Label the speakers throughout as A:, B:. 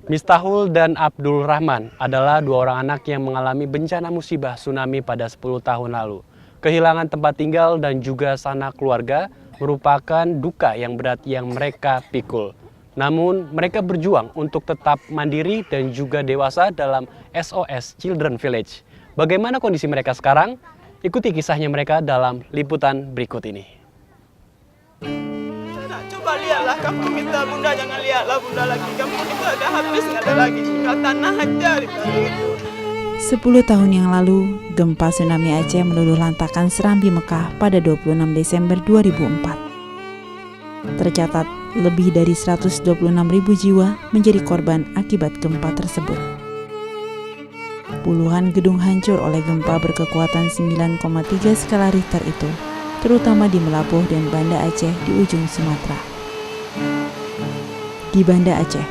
A: Miftahul dan Abdul Rahman adalah dua orang anak yang mengalami bencana musibah tsunami pada 10 tahun lalu. Kehilangan tempat tinggal dan juga sanak keluarga merupakan duka yang berat yang mereka pikul. Namun mereka berjuang untuk tetap mandiri dan juga dewasa dalam SOS Children Village. Bagaimana kondisi mereka sekarang? Ikuti kisahnya mereka dalam liputan berikut ini.
B: Coba lihatlah kampung kita, Bunda, jangan lihatlah Bunda lagi. Kampung kita udah habis, nggak ada lagi. Tinggal tanah aja di kampung itu.
C: 10 tahun yang lalu, gempa tsunami Aceh meluluhlantakkan Serambi Mekah pada 26 Desember 2004. Tercatat lebih dari 126.000 jiwa menjadi korban akibat gempa tersebut. Puluhan gedung hancur oleh gempa berkekuatan 9,3 skala Richter itu, terutama di Melabuh dan Banda Aceh di ujung Sumatera. Di Banda Aceh,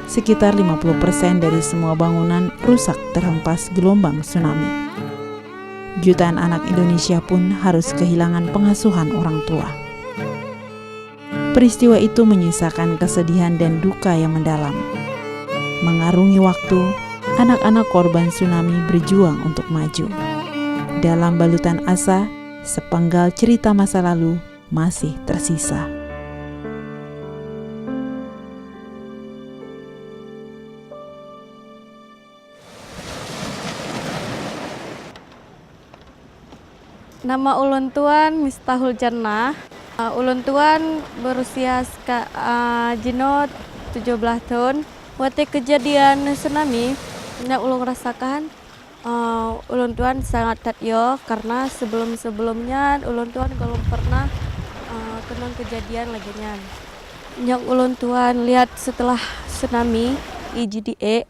C: sekitar 50% dari semua bangunan rusak terhempas gelombang tsunami. Jutaan anak Indonesia pun harus kehilangan pengasuhan orang tua. Peristiwa itu menyisakan kesedihan dan duka yang mendalam. Mengarungi waktu, anak-anak korban tsunami berjuang untuk maju. Dalam balutan asa, sepenggal cerita masa lalu masih tersisa.
D: Nama ulun tuan Miftahul Jannah. Ulun tuan berusia jino 17 tahun. Waktu kejadian tsunami yang ulun rasakan, ulun tuan sangat takyo karena sebelum-sebelumnya ulun tuan belum pernah kena kejadian lagi nyan. Yang ulun tuan lihat setelah tsunami IJDE,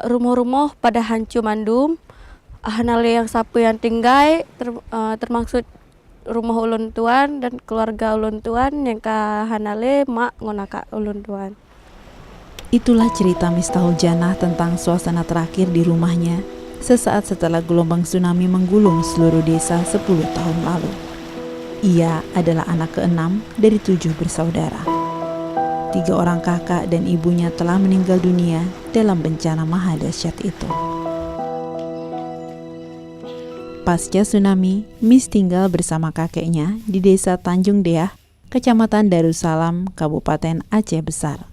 D: rumah-rumah pada hancur mandum. Hanale yang sapu yang tinggal termasuk rumah ulun tuan dan keluarga ulun tuan yang ka hanale mak ngonaka ulun tuan.
C: Itulah cerita Miftahul Jannah tentang suasana terakhir di rumahnya sesaat setelah gelombang tsunami menggulung seluruh desa 10 tahun lalu. Ia adalah anak ke-6 dari 7 bersaudara. 3 orang kakak dan ibunya telah meninggal dunia dalam bencana maha dahsyat itu. Pasca tsunami, Miss tinggal bersama kakeknya di desa Tanjung Deah, Kecamatan Darussalam, Kabupaten Aceh Besar.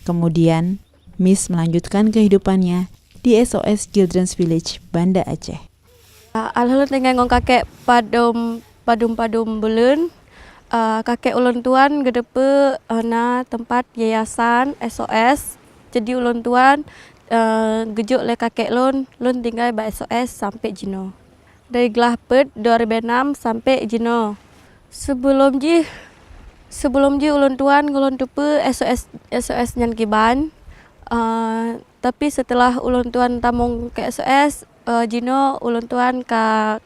C: Kemudian, Miss melanjutkan kehidupannya di SOS Children's Village, Banda Aceh.
D: Alhamdulillah dengan kakek padum bulan, kakek ulun tuan gedepe na tempat yayasan SOS. Jadi ulun tuan gejuk le kakek lun tinggal ba SOS sampai jino. Dari Glahpet 2006 sampai jino. Sebelum ji ulun tuan ngulun tupe SOS nyan kiban. Tapi setelah ulun tuan tamung ke SOS, jino ulun tuan ka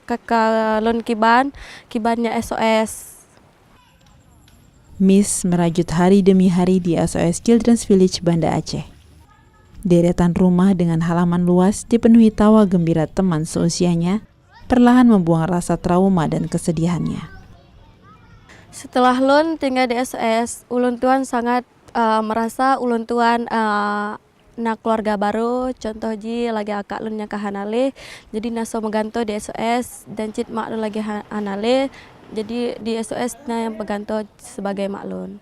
D: lun kibannya SOS.
C: Miss merajut hari demi hari di SOS Children's Village Banda Aceh. Deretan rumah dengan halaman luas dipenuhi tawa gembira teman seusianya, perlahan membuang rasa trauma dan kesedihannya.
D: Setelah lun tinggal di SOS, ulun tuan sangat merasa ulun tuan nak keluarga baru. Contoh ji lagi akak lun yang kahanale, jadi naso meganto di SOS dan cit mak lun lagi hanale, jadi di SOS na yang peganto sebagai mak lun.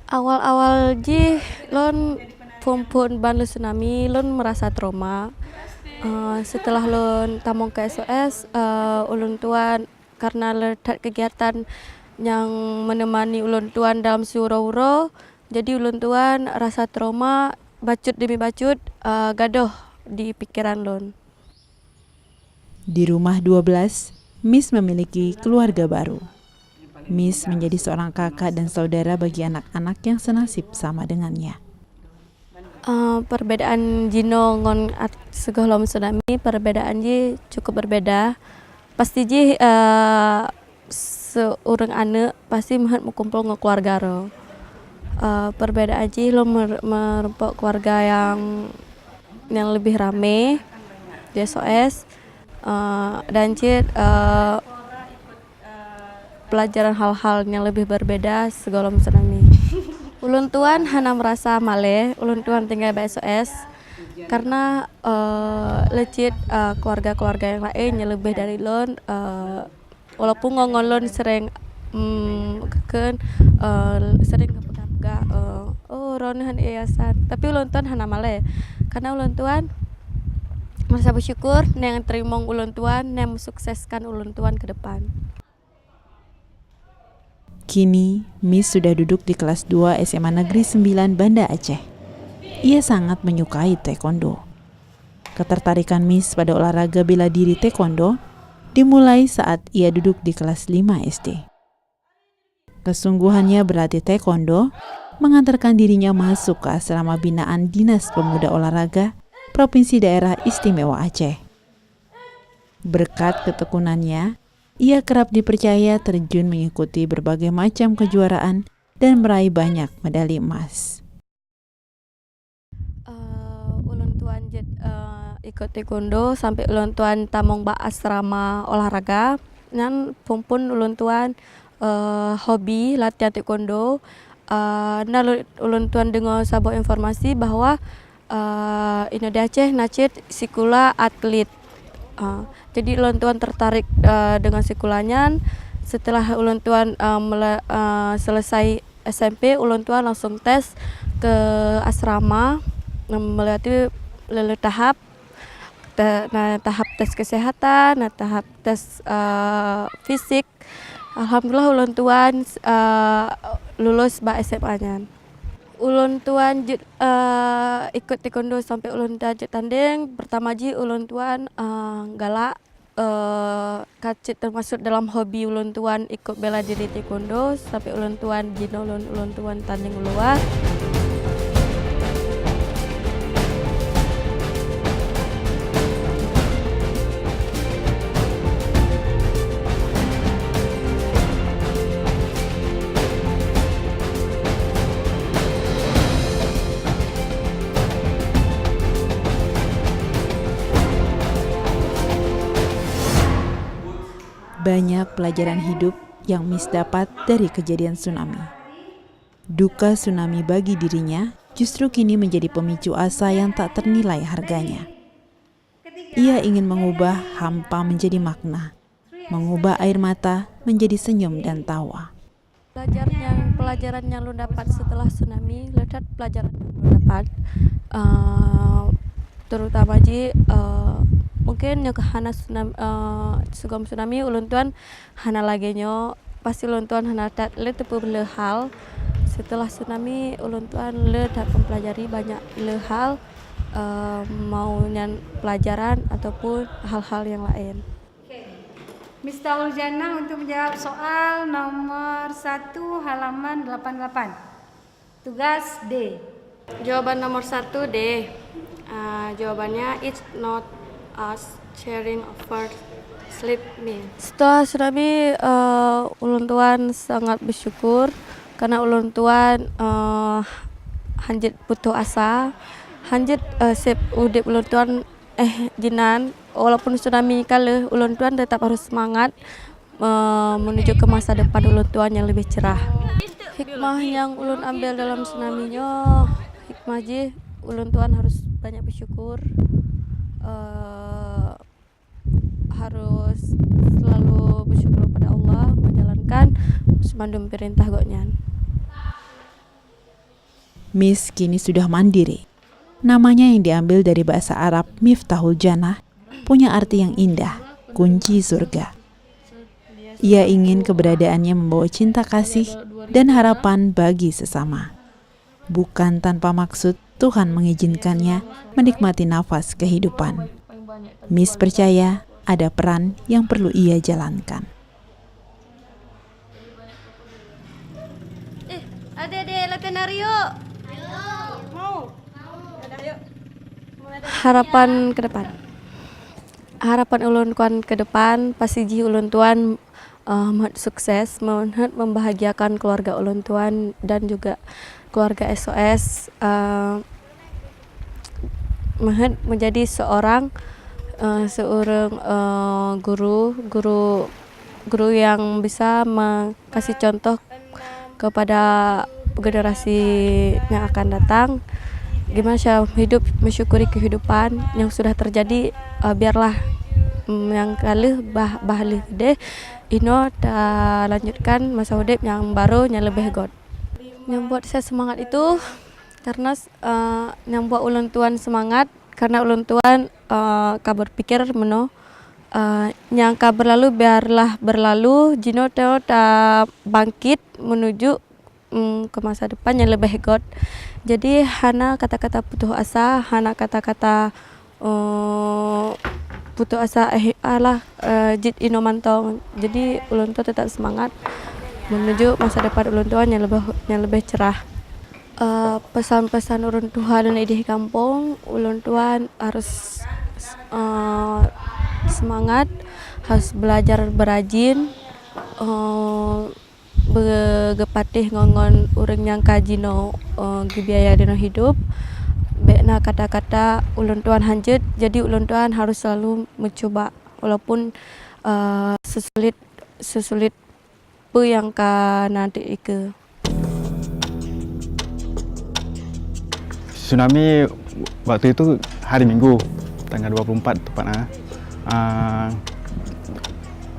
D: Awal-awal ji lun pun banlu tsunami, lun merasa trauma. Setelah lun tamong ke SOS, ulun tuan karena letak kegiatan yang menemani ulun tuan dalam surau-urau, jadi ulun tuan rasa trauma, bacut demi bacut, gaduh di pikiran lun.
C: Di rumah 12, Miss memiliki keluarga baru. Miss menjadi seorang kakak dan saudara bagi anak-anak yang senasib sama dengannya.
D: Perbedaan jino ngon segolom tsunami, perbedaan ji cukup berbeda. Pasti ji seorang anak pasti mahat kumpul nge keluarga ro. Perbedaan ji lo merupakan keluarga yang lebih rame di SOS, dan ji pelajaran hal-hal yang lebih berbeda segolom tsunami. Ulun tuan hana merasa male, ulun tuan tinggal di SOS karena lecit keluarga-keluarga yang lain yang lebih dari lon, walaupun ngongon lon sering sering kepegah oh ronahan yayasan, tapi ulun tuan hana male karena ulun tuan merasa bersyukur neng terima ulun tuan neng mensukseskan ulun tuan ke depan.
C: Kini, Miss sudah duduk di kelas 2 SMA Negeri 9 Banda Aceh. Ia sangat menyukai taekwondo. Ketertarikan Miss pada olahraga bela diri taekwondo dimulai saat ia duduk di kelas 5 SD. Kesungguhannya berlatih taekwondo mengantarkan dirinya masuk ke asrama binaan Dinas Pemuda Olahraga Provinsi Daerah Istimewa Aceh. Berkat ketekunannya, ia kerap dipercaya terjun mengikuti berbagai macam kejuaraan dan meraih banyak medali emas.
D: Ulun tuan ikut taekwondo sampai ulun tuan tamong ba asrama olahraga. Nan pun ulun tuan hobi latihan taekwondo. Ulun tuan dengar sebuah informasi bahwa Indonesia Aceh nacit sikula atlet. Jadi ulun tuan tertarik dengan sikulanya. Setelah ulun tuan selesai SMP, ulun tuan langsung tes ke asrama melewati tahap tahap tes kesehatan, tahap tes fisik. Alhamdulillah ulun tuan lulus ba SMA-nya. Ulun tuan ikut taekwondo sampai ulun tuan tanding. Pertama ulun tuan galak kacit termasuk dalam hobi ulun tuan ikut bela diri taekwondo sampai ulun tuan jino ulun tuan tanding luar.
C: Banyak pelajaran hidup yang Miss dapat dari kejadian tsunami. Duka tsunami bagi dirinya justru kini menjadi pemicu asa yang tak ternilai harganya. Ia ingin mengubah hampa menjadi makna, mengubah air mata menjadi senyum dan tawa.
D: Pelajaran yang lu dapat setelah tsunami, lihat pelajaran yang lu dapat, terutama mungkin yang hana tsunami, sugam tsunami ulun tuan hana lagi nyo pasti ulun tuan hana tat le tepu le hal. Setelah tsunami ulun tuan le dapat mempelajari banyak le hal, mau nyan pelajaran ataupun hal-hal yang lain.
E: Miss Taul Jannah untuk menjawab soal nomor 1 halaman 88. Tugas D.
D: Jawaban nomor 1 D. Jawabannya it's not us sharing over sleep me. Setelah tsunami, ulun tuan sangat bersyukur karena ulun tuan hanjit putus asa, hanjit sep udip ulun tuan jinan. Walaupun tsunami kalah, ulun tuan tetap harus semangat menuju ke masa depan ulun tuan yang lebih cerah. Hikmah yang ulun ambil dalam tsunami-nya, hikmah ulun tuan harus banyak bersyukur. Harus selalu bersyukur pada Allah, menjalankan semandum perintah Godnyan.
C: Miss kini sudah mandiri. Namanya yang diambil dari bahasa Arab Miftahul Jannah punya arti yang indah, kunci surga. Ia ingin keberadaannya membawa cinta kasih dan harapan bagi sesama. Bukan tanpa maksud Tuhan mengizinkannya menikmati nafas kehidupan. Miss percaya ada peran yang perlu ia jalankan.
D: Adek-adek latihan hari yuk. Mau. Harapan ke depan. Harapan ulun tuan ke depan pasti ulun tuan sukses, membahagiakan keluarga ulun tuan dan juga keluarga SOS, menjadi seorang guru yang bisa kasih contoh kepada generasi yang akan datang. Gimana saya hidup mensyukuri kehidupan yang sudah terjadi, biarlah yang kali bahalih gede ino lanjutkan masa hidup yang baru yang lebih god. Yang buat saya semangat itu karena yang buat ulun tuan semangat karena ulun tuan kabar pikir meno yang berlalu biarlah berlalu jino teo ta bangkit menuju ke masa depan yang lebih god. Jadi hana kata-kata putus asa, hana kata-kata putus asa jit ino mantau. Jadi ulun tuan tetap semangat menuju masa depan ulun tuan yang lebih cerah. Pesan-pesan ulun tuan di kampung, ulun tuan harus semangat, harus belajar berajin, begepatih ngongon urang yang kajino biaya dino hidup. Bekna kata-kata ulun tuan hanjut, jadi ulun tuan harus selalu mencoba walaupun sesulit pu yang nanti ke.
F: Tsunami waktu itu hari Minggu tanggal 24 tepatnya.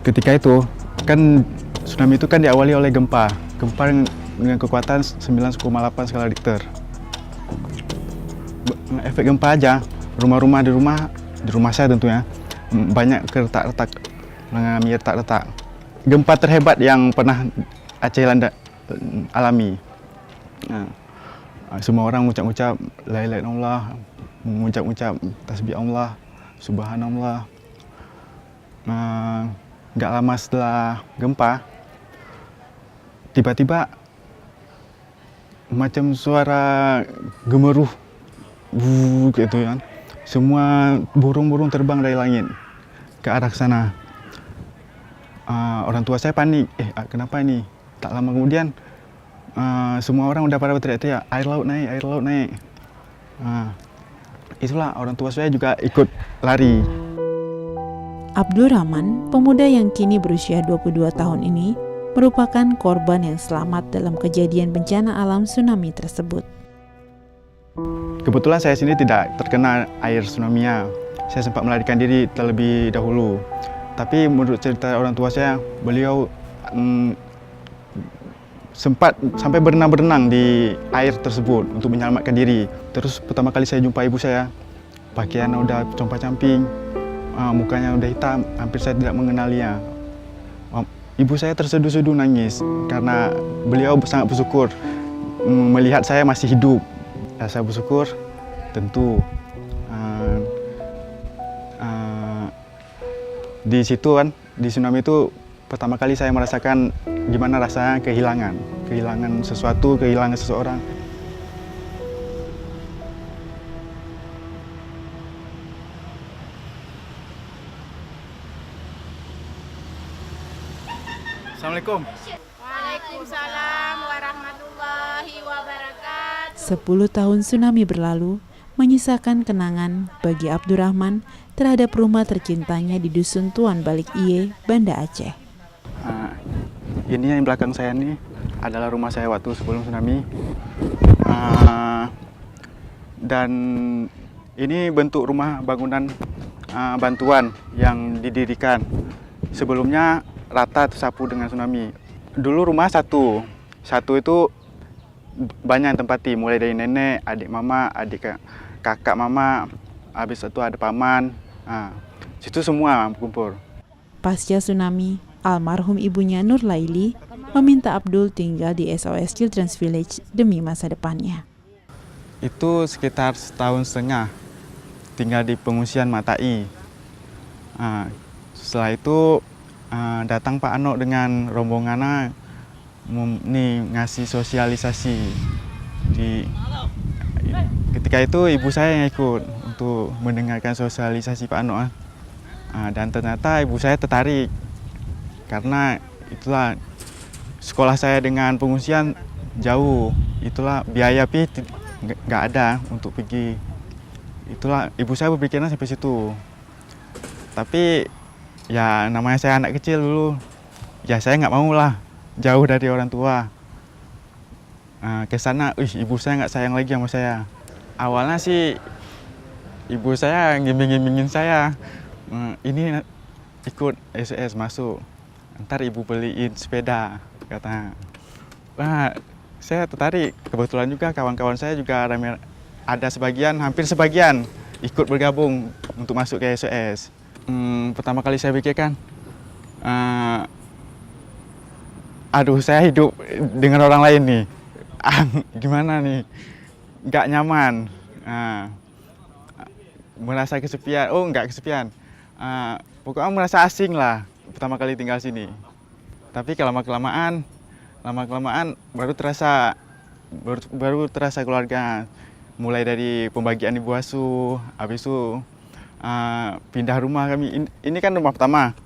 F: Ketika itu kan tsunami itu kan diawali oleh gempa dengan kekuatan 9,8 skala Richter. Efek gempa aja rumah-rumah di rumah saya tentunya banyak retak-retak, mengalami retak-retak. Gempa terhebat yang pernah Aceh alami. Semua orang mengucap-ucap la ilaha illallah, mengucap-ucap tasbih Allah, subhanallah. Nggak lama setelah gempa, tiba-tiba macam suara gemuruh, gitu kan. Semua burung-burung terbang dari langit ke arah sana. Orang tua saya panik, kenapa ini? Tak lama kemudian, semua orang udah pada berteriak-teriak, air laut naik. Itulah orang tua saya juga ikut lari.
C: Abdul Rahman, pemuda yang kini berusia 22 tahun ini, merupakan korban yang selamat dalam kejadian bencana alam tsunami tersebut.
F: Kebetulan saya sendiri tidak terkena air tsunami-nya. Saya sempat melarikan diri terlebih dahulu. Tapi menurut cerita orang tua saya, beliau sempat sampai berenang di air tersebut untuk menyelamatkan diri. Terus pertama kali saya jumpa ibu saya, pakaiannya udah compang-camping, mukanya udah hitam, hampir saya tidak mengenalinya. Ibu saya terseduh-seduh nangis karena beliau sangat bersyukur melihat saya masih hidup. Saya bersyukur tentu. Di situ kan, di tsunami itu pertama kali saya merasakan gimana rasanya kehilangan sesuatu, kehilangan seseorang. Assalamualaikum.
G: Waalaikumsalam warahmatullahi wabarakatuh.
C: 10 tahun tsunami berlalu, menyisakan kenangan bagi Abdul Rahman terhadap rumah tercintanya di Dusun Tuan Balik Iye, Banda Aceh.
F: Ini yang belakang saya ini adalah rumah saya waktu sebelum tsunami. Dan ini bentuk rumah bangunan bantuan yang didirikan. Sebelumnya rata tersapu dengan tsunami. Dulu rumah satu itu banyak yang tempati, mulai dari nenek, adik mama, kakak mama, habis itu ada paman. Situ semua berkumpul.
C: Pasca tsunami, almarhum ibunya Nur Laili meminta Abdul tinggal di SOS Children's Village demi masa depannya.
F: Itu sekitar setahun setengah tinggal di pengungsian Matai. Setelah itu datang Pak Anok dengan rombongannya ngasih sosialisasi. Ketika itu ibu saya yang ikut untuk mendengarkan sosialisasi Pak Anok. Dan ternyata ibu saya tertarik karena itulah sekolah saya dengan pengungsian jauh, itulah biaya nggak ada untuk pergi. Itulah ibu saya berpikiran sampai situ. Tapi ya namanya saya anak kecil dulu, ya saya nggak mau lah jauh dari orang tua. ke sana, ibu saya nggak sayang lagi sama saya. Awalnya sih ibu saya ngimbing-ngimbingin saya, ini ikut SOS masuk, ntar ibu beliin sepeda, kata. Wah, saya tertarik. Kebetulan juga kawan-kawan saya juga ada sebagian, hampir sebagian ikut bergabung untuk masuk ke SOS. Pertama kali saya pikirkan, aduh saya hidup dengan orang lain nih, gimana nih, nggak nyaman, merasa kesepian. Oh nggak kesepian, pokoknya merasa asing lah pertama kali tinggal sini. Tapi lama-kelamaan baru terasa keluarga. Mulai dari pembagian ibu asuh, habis itu pindah rumah kami. Ini kan rumah pertama.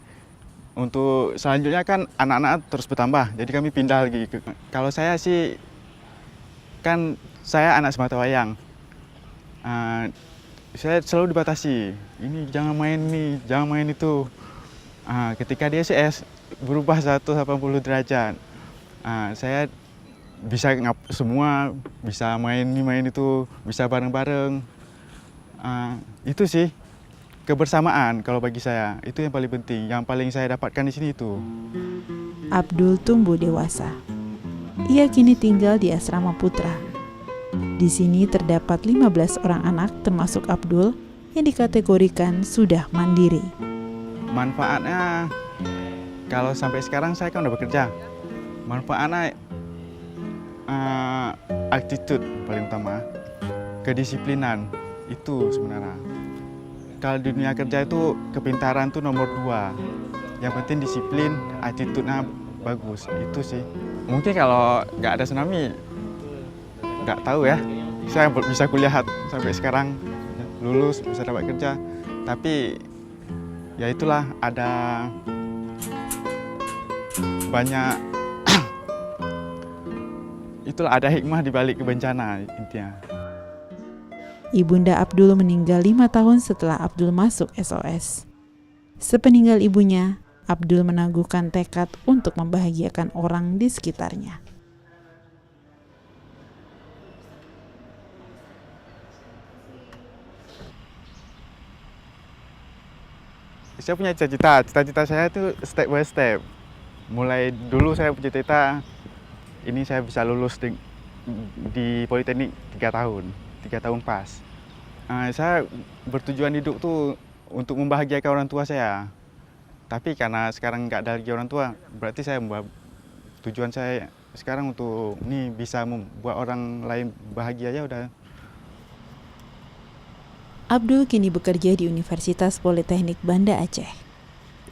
F: Untuk selanjutnya kan anak-anak terus bertambah, jadi kami pindah lagi. Kalau saya sih, kan saya anak sematawayang. Saya selalu dibatasi, ini jangan main ini, jangan main itu. Ketika di SOS berubah 180 derajat. Saya bisa semua, bisa main ini, main itu, bisa bareng-bareng. Itu sih. Kebersamaan kalau bagi saya, itu yang paling penting, yang paling saya dapatkan di sini itu.
C: Abdul tumbuh dewasa. Ia kini tinggal di asrama putra. Di sini terdapat 15 orang anak termasuk Abdul yang dikategorikan sudah mandiri.
F: Manfaatnya, kalau sampai sekarang saya kan udah bekerja. Manfaatnya attitude paling utama, kedisiplinan, itu sebenarnya. Kalau di dunia kerja itu kepintaran tuh nomor 2. Yang penting disiplin, attitude-nya bagus, itu sih. Mungkin kalau nggak ada tsunami, nggak tahu ya. Saya bisa kuliah sampai sekarang, lulus, bisa dapat kerja. Tapi ya itulah, ada banyak, itulah ada hikmah di balik bencana intinya.
C: Ibunda Abdul meninggal 5 tahun setelah Abdul masuk SOS. Sepeninggal ibunya, Abdul meneguhkan tekad untuk membahagiakan orang di sekitarnya.
F: Saya punya cita-cita saya itu step by step. Mulai dulu saya punya cita, ini saya bisa lulus di Politeknik 3 tahun pas. Saya bertujuan hidup tuh untuk membahagiakan orang tua saya. Tapi karena sekarang nggak ada lagi orang tua, berarti tujuan saya sekarang untuk ini bisa membuat orang lain bahagia aja udah.
C: Abdul kini bekerja di Universitas Politeknik Banda Aceh.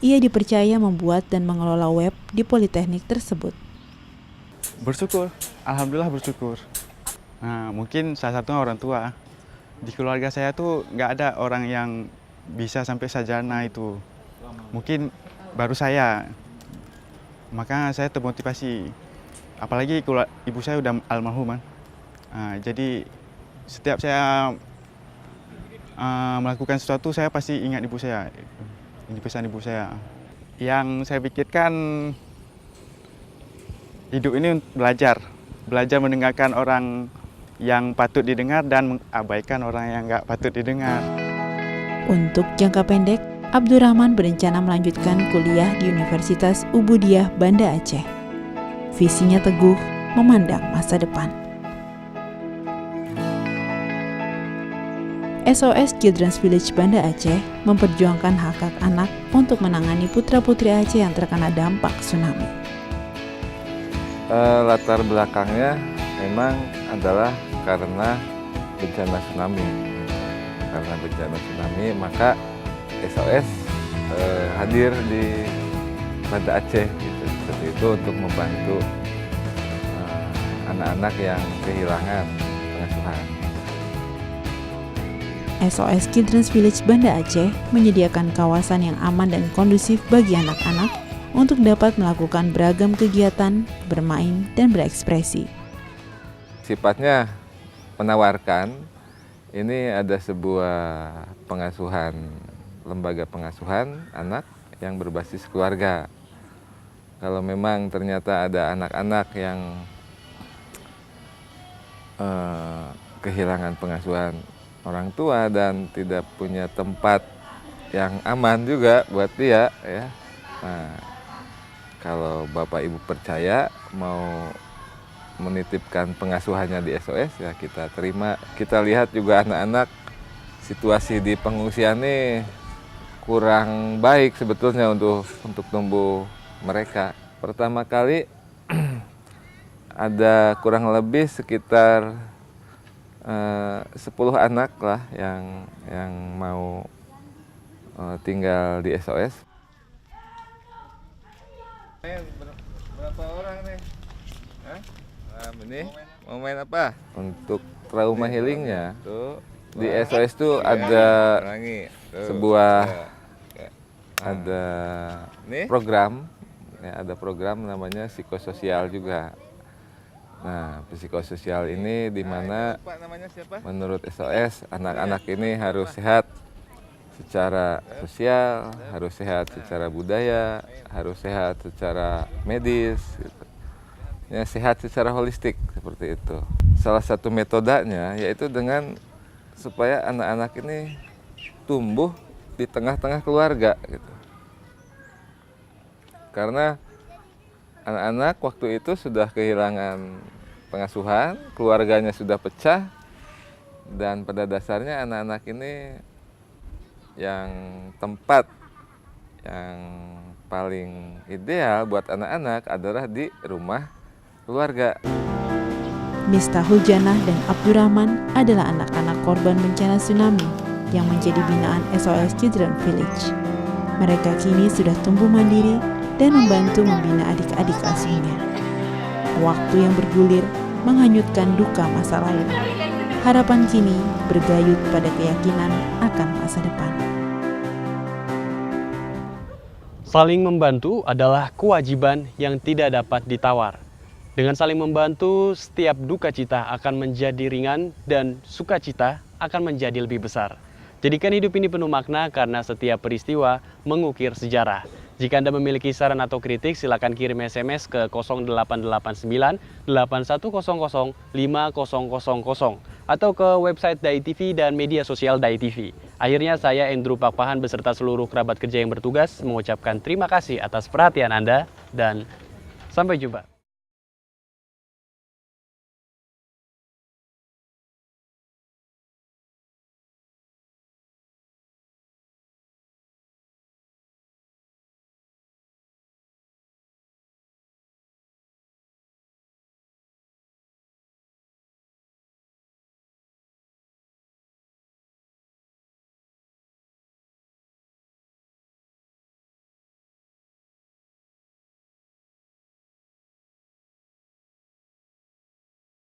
C: Ia dipercaya membuat dan mengelola web di Politeknik tersebut.
F: Bersyukur, alhamdulillah bersyukur. Mungkin salah satunya orang tua. Di keluarga saya tuh nggak ada orang yang bisa sampai sarjana itu. Mungkin baru saya. Maka saya termotivasi. Apalagi ibu saya udah almarhum. Jadi setiap saya melakukan sesuatu, saya pasti ingat ibu saya. Ini pesan ibu saya. Yang saya pikirkan, hidup ini belajar mendengarkan orang yang patut didengar dan mengabaikan orang yang nggak patut didengar.
C: Untuk jangka pendek, Abdurrahman berencana melanjutkan kuliah di Universitas Ubudiyah Banda Aceh. Visinya teguh, memandang masa depan. SOS Children's Village Banda Aceh memperjuangkan hak-hak anak untuk menangani putra-putri Aceh yang terkena dampak tsunami.
H: Latar belakangnya memang adalah karena bencana tsunami. Karena bencana tsunami, maka SOS hadir di Banda Aceh gitu. Seperti itu untuk membantu anak-anak yang kehilangan pengasuhan.
C: SOS Children's Village Banda Aceh menyediakan kawasan yang aman dan kondusif bagi anak-anak untuk dapat melakukan beragam kegiatan, bermain, dan berekspresi.
H: Sifatnya menawarkan, ini ada sebuah pengasuhan, lembaga pengasuhan anak yang berbasis keluarga. Kalau memang ternyata ada anak-anak yang kehilangan pengasuhan orang tua dan tidak punya tempat yang aman juga buat dia ya. Nah, kalau Bapak Ibu percaya mau menitipkan pengasuhannya di SOS ya kita terima. Kita lihat juga anak-anak situasi di pengungsian ini kurang baik sebetulnya untuk tumbuh mereka. Pertama kali ada kurang lebih sekitar 10 anak lah yang mau tinggal di SOS. Berapa orang nih? Ini mau main apa? Untuk trauma healingnya tuh di SOS tuh ada sebuah program ya, ada program namanya psikososial juga. Nah, psikososial ini di mana menurut SOS anak-anak ini harus sehat secara sosial, harus sehat secara budaya, harus sehat secara medis, gitu. Ya, sehat secara holistik seperti itu. Salah satu metodenya yaitu dengan supaya anak-anak ini tumbuh di tengah-tengah keluarga, gitu. Karena anak-anak waktu itu sudah kehilangan pengasuhan, keluarganya sudah pecah, dan pada dasarnya anak-anak ini yang tempat yang paling ideal buat anak-anak adalah di rumah keluarga.
C: Miftahul Janah dan Abdurrahman adalah anak-anak korban bencana tsunami yang menjadi binaan SOS Children Village. Mereka kini sudah tumbuh mandiri dan membantu membina adik-adik asuhnya. Waktu yang bergulir menghanyutkan duka masa lalu. Harapan kini bergayut pada keyakinan akan masa depan.
A: Saling membantu adalah kewajiban yang tidak dapat ditawar. Dengan saling membantu, setiap duka cita akan menjadi ringan dan sukacita akan menjadi lebih besar. Jadikan hidup ini penuh makna karena setiap peristiwa mengukir sejarah. Jika Anda memiliki saran atau kritik, silakan kirim SMS ke 0889 8100 5000 atau ke website Dai TV dan media sosial Dai TV. Akhirnya saya Andrew Pakpahan beserta seluruh kerabat kerja yang bertugas mengucapkan terima kasih atas perhatian Anda dan sampai jumpa.